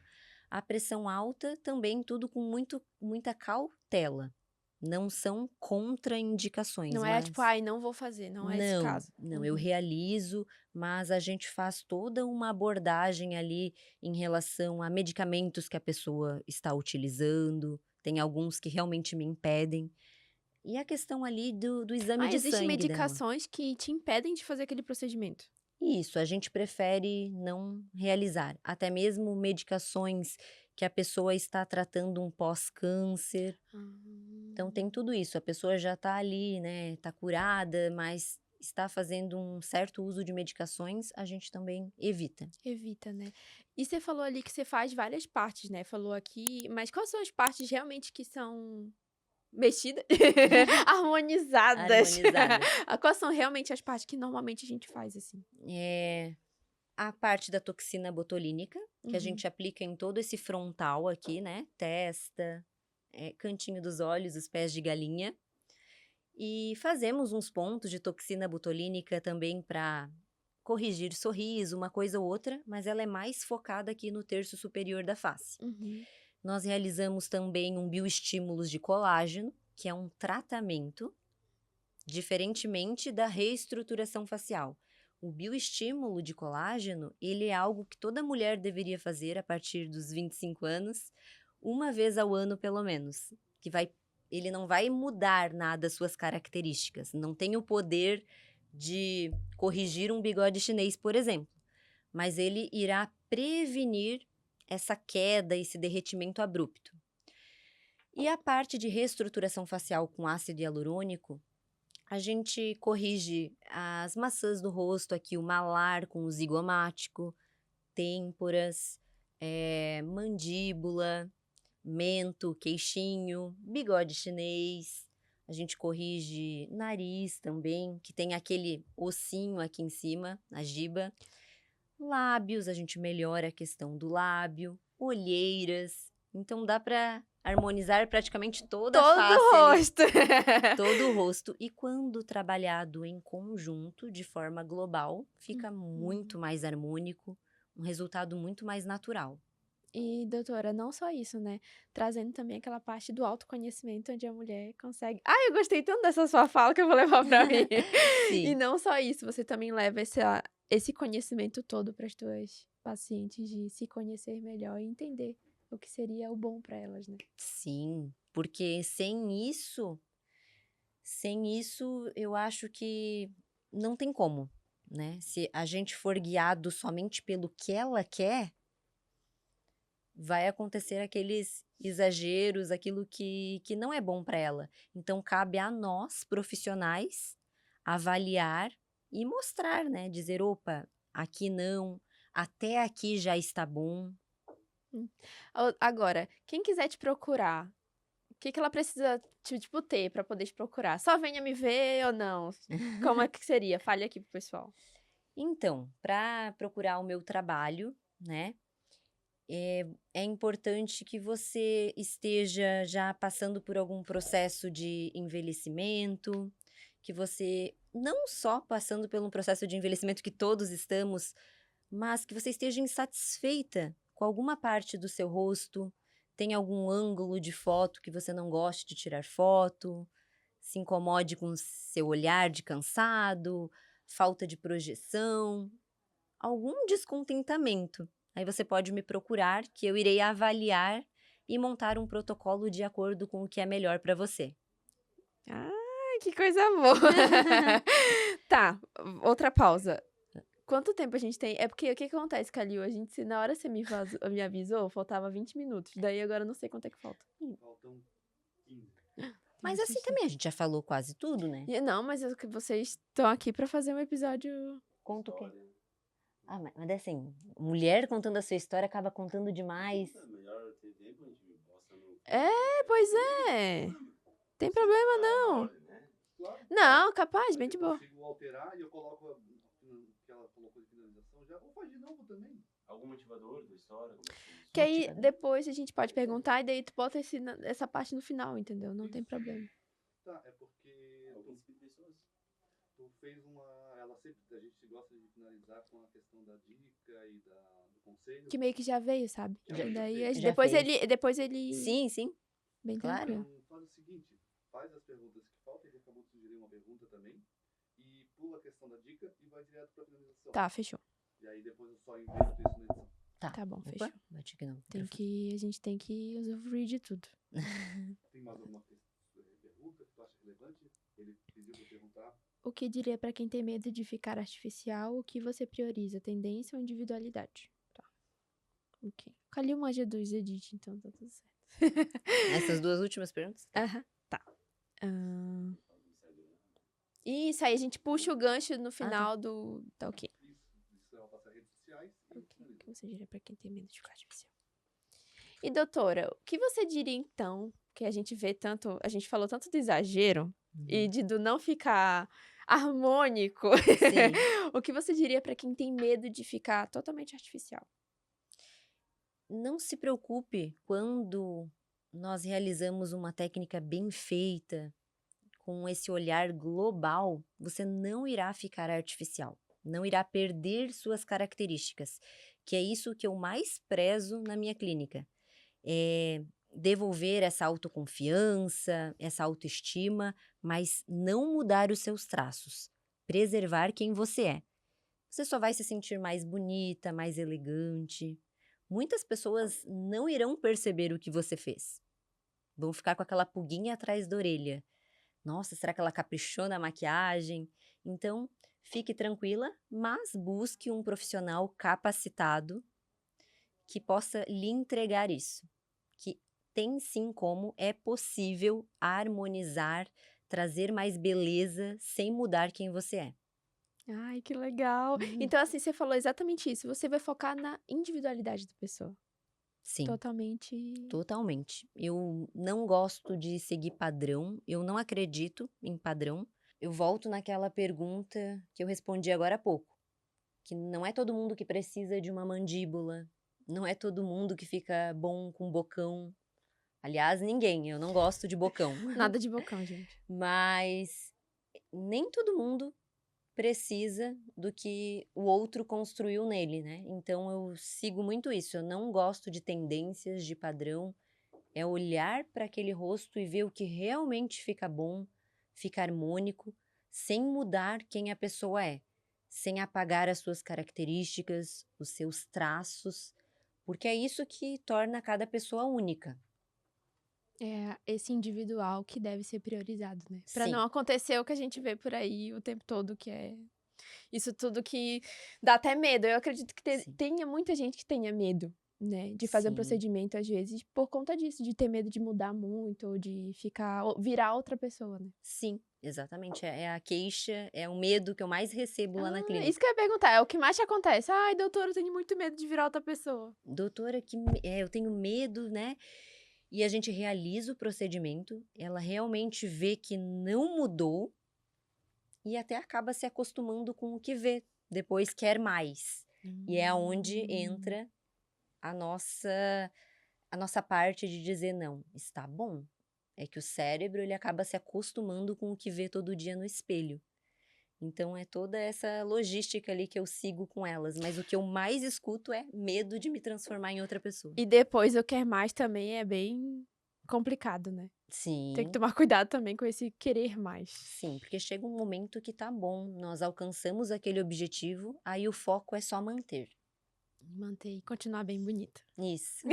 A pressão alta também tudo com muita cautela. Não são contraindicações, Não é tipo, mas ai, não vou fazer, não é esse não, caso. não, eu realizo, mas a gente faz toda uma abordagem ali em relação a medicamentos que a pessoa está utilizando. Tem alguns que realmente me impedem. E a questão ali do exame Ah, de existem sangue dela. medicações que te impedem de fazer aquele procedimento? Isso, a gente prefere não realizar. Até mesmo medicações que a pessoa está tratando um pós-câncer. Então tem tudo isso. A pessoa já está ali, né? Está curada, mas está fazendo um certo uso de medicações, a gente também evita. Evita, né. E você falou ali que você faz várias partes, né, falou aqui, mas quais são as partes realmente que são mexidas? Harmonizadas. Harmonizadas. Quais são realmente as partes que normalmente a gente faz, assim? É, a parte da toxina botulínica, que a gente aplica em todo esse frontal aqui, né? Testa, cantinho dos olhos, os pés de galinha. E fazemos uns pontos de toxina botulínica também para corrigir sorriso, uma coisa ou outra, mas ela é mais focada aqui no terço superior da face. Uhum. Nós realizamos também um bioestímulos de colágeno, que é um tratamento, diferentemente da reestruturação facial. O bioestímulo de colágeno, ele é algo que toda mulher deveria fazer a partir dos 25 anos, uma vez ao ano pelo menos, ele não vai mudar nada as suas características, não tem o poder de corrigir um bigode chinês, por exemplo, mas ele irá prevenir essa queda, esse derretimento abrupto. E a parte de reestruturação facial com ácido hialurônico, a gente corrige as maçãs do rosto, aqui o malar com o zigomático, têmporas, mandíbula, mento, queixinho, bigode chinês. A gente corrige nariz também, que tem aquele ossinho aqui em cima, a giba. Lábios, a gente melhora a questão do lábio, olheiras. Então dá para harmonizar praticamente toda a Todo face o ali, rosto. todo o rosto. E quando trabalhado em conjunto, de forma global, fica muito mais harmônico, um resultado muito mais natural. E, doutora, não só isso, né, trazendo também aquela parte do autoconhecimento, onde a mulher consegue eu gostei tanto dessa sua fala que eu vou levar pra mim. E Sim, não só isso, você também leva esse conhecimento todo para as tuas pacientes de se conhecer melhor e entender o que seria o bom para elas, né. sim, porque sem isso eu acho que não tem como, né? Se a gente for guiado somente pelo que ela quer, vai acontecer aqueles exageros, aquilo que não é bom para ela. Então, cabe a nós, profissionais, avaliar e mostrar, né? Dizer, opa, aqui não, até aqui já está bom. Agora, quem quiser te procurar, o que que ela precisa tipo ter para poder te procurar? Só venha me ver ou não? Como é que seria? Fale aqui pro pessoal. Então, para procurar o meu trabalho, né? É importante que você esteja já passando por algum processo de envelhecimento, que você não só passando por um processo de envelhecimento que todos estamos, mas que você esteja insatisfeita com alguma parte do seu rosto, tem algum ângulo de foto que você não goste de tirar foto, se incomode com o seu olhar de cansado, falta de projeção, algum descontentamento. Aí você pode me procurar, que eu irei avaliar e montar um protocolo de acordo com o que é melhor para você. Que coisa boa. Tá, outra pausa. Quanto tempo a gente tem? É porque o que que acontece, Calil? A gente, se na hora você me avisou, faltava 20 minutos. Daí agora eu não sei quanto é que falta. Faltam 15. Mas assim também, a gente já falou quase tudo, né? Não, mas que vocês estão aqui pra fazer um episódio. Conta o quê? Ah, mas assim, mulher contando a sua história acaba contando demais. É melhor ter tempo, a gente posta no. Pois é. Tem problema não. Né? Claro. Não, capaz, bem de Eu boa. consigo alterar e eu coloco que ela colocou de finalização já. Ou faz de novo também. Algum motivador da história? Como é que funciona? Que aí, Motivador. depois a gente pode perguntar e daí tu bota essa parte no final, entendeu? Não tem problema. Tá, é porque Algum inspira pessoas? tu fez uma. Ela sempre. A gente gosta de finalizar com a questão da dica e do conselho. Que meio que já veio, sabe? Já E daí, fez. Já fez. depois ele... Sim, sim. Bem claro. tranquilo. Então, faz o seguinte: faz as perguntas que faltam, ele acabou de sugerir uma pergunta também. E pula a questão da dica e vai direto pra finalização. Tá, fechou. E aí depois eu só inverto isso na edição. Tá bom, Opa, fechou. bati aqui no A microfone. gente tem que usufruir de tudo. Tem mais alguma pergunta que tu acha relevante? Ele pediu pra perguntar. O que diria pra quem tem medo de ficar artificial? O que você prioriza, tendência ou individualidade? Tá. Ok. Calhei uma dos edit, então tá tudo certo. Essas duas últimas perguntas? Aham, tá. Isso, aí a gente puxa o gancho no final do... Tá ok. Isso ela passa redes sociais e Ok. O finaliza. que você diria pra quem tem medo de ficar artificial? E doutora, o que você diria então, que a gente vê tanto, a gente falou tanto do exagero e do não ficar harmônico. Sim. O que você diria pra quem tem medo de ficar totalmente artificial? Não se preocupe quando nós realizamos uma técnica bem feita, com esse olhar global, você não irá ficar artificial, não irá perder suas características, que é isso que eu mais prezo na minha clínica. É devolver essa autoconfiança, essa autoestima, mas não mudar os seus traços, preservar quem você é. Você só vai se sentir mais bonita, mais elegante. Muitas pessoas não irão perceber o que você fez. Vão ficar com aquela pulguinha atrás da orelha. Nossa, será que ela caprichou na maquiagem? Então, fique tranquila, mas busque um profissional capacitado que possa lhe entregar isso. Que tem sim como, é possível harmonizar, trazer mais beleza sem mudar quem você é. Ai, que legal. Então, assim, você falou exatamente isso. Você vai focar na individualidade da pessoa. Sim. Totalmente. Totalmente. Eu não gosto de seguir padrão, eu não acredito em padrão. Eu volto naquela pergunta que eu respondi agora há pouco, que não é todo mundo que precisa de uma mandíbula, não é todo mundo que fica bom com bocão. Aliás, ninguém, eu não gosto de bocão. Nada de bocão, gente. Mas nem todo mundo precisa do que o outro construiu nele, né? Então eu sigo muito isso. Eu não gosto de tendências, de padrão. É olhar para aquele rosto e ver o que realmente fica bom, fica harmônico, sem mudar quem a pessoa é, sem apagar as suas características, os seus traços, porque é isso que torna cada pessoa única. É esse individual que deve ser priorizado, né? Pra Sim. não acontecer o que a gente vê por aí o tempo todo, que é isso tudo que dá até medo. Eu acredito que Sim. tenha muita gente que tenha medo, né? De fazer um Sim. procedimento, às vezes, por conta disso, de ter medo de mudar muito, ou de virar outra pessoa, né? Sim, exatamente. É a queixa, é o medo que eu mais recebo lá na clínica. Isso que eu ia perguntar, é o que mais te acontece? Ai, doutora, eu tenho muito medo de virar outra pessoa. Doutora, eu tenho medo, né? E a gente realiza o procedimento, ela realmente vê que não mudou e até acaba se acostumando com o que vê, depois quer mais. E é onde entra a nossa parte de dizer não, está bom. É que o cérebro ele acaba se acostumando com o que vê todo dia no espelho. Então é toda essa logística ali que eu sigo com elas, mas o que eu mais escuto é medo de me transformar em outra pessoa. E depois eu quero mais também é bem complicado, né? Sim. Tem que tomar cuidado também com esse querer mais. Sim, porque chega um momento que tá bom, nós alcançamos aquele objetivo, aí o foco é só manter. Manter e continuar bem bonita. Isso.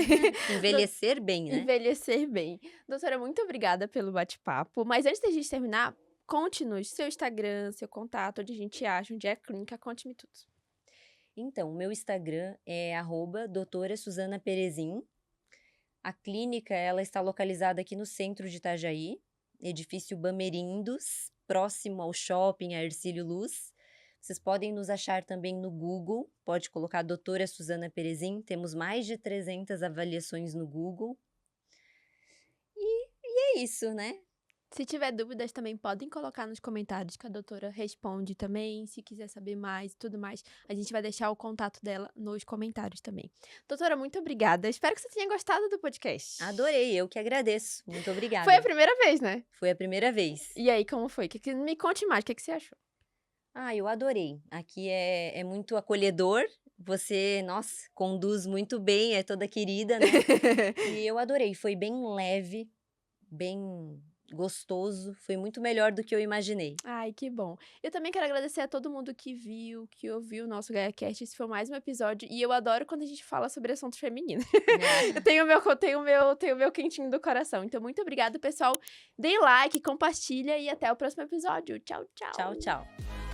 Envelhecer bem, né? Envelhecer bem. Doutora, muito obrigada pelo bate-papo. Mas antes da gente terminar, conte-nos seu Instagram, seu contato, onde a gente acha, onde é a clínica, conte-me tudo. Então, o meu Instagram é @doutora Suzana Perezin. A clínica, ela está localizada aqui no centro de Itajaí, edifício Bamerindos, próximo ao shopping, a Hercílio Luz. Vocês podem nos achar também no Google, pode colocar doutora Suzana Perezin, temos mais de 300 avaliações no Google. E é isso, né? Se tiver dúvidas também podem colocar nos comentários que a doutora responde também. Se quiser saber mais e tudo mais, a gente vai deixar o contato dela nos comentários também. Doutora, muito obrigada. Espero que você tenha gostado do podcast. Adorei, eu que agradeço. Muito obrigada. Foi a primeira vez, né? Foi a primeira vez. E aí, como foi? Me conte mais, o que você achou? Eu adorei. Aqui é muito acolhedor. Você, nossa, conduz muito bem, é toda querida, né? E eu adorei. Foi bem leve, bem gostoso. Foi muito melhor do que eu imaginei. Ai, que bom. Eu também quero agradecer a todo mundo que viu, que ouviu o nosso GaiaCast. Esse foi mais um episódio. E eu adoro quando a gente fala sobre assuntos femininos. Eu tenho o meu quentinho do coração. Então, muito obrigada, pessoal. Deem like, compartilha e até o próximo episódio. Tchau, tchau. Tchau, tchau.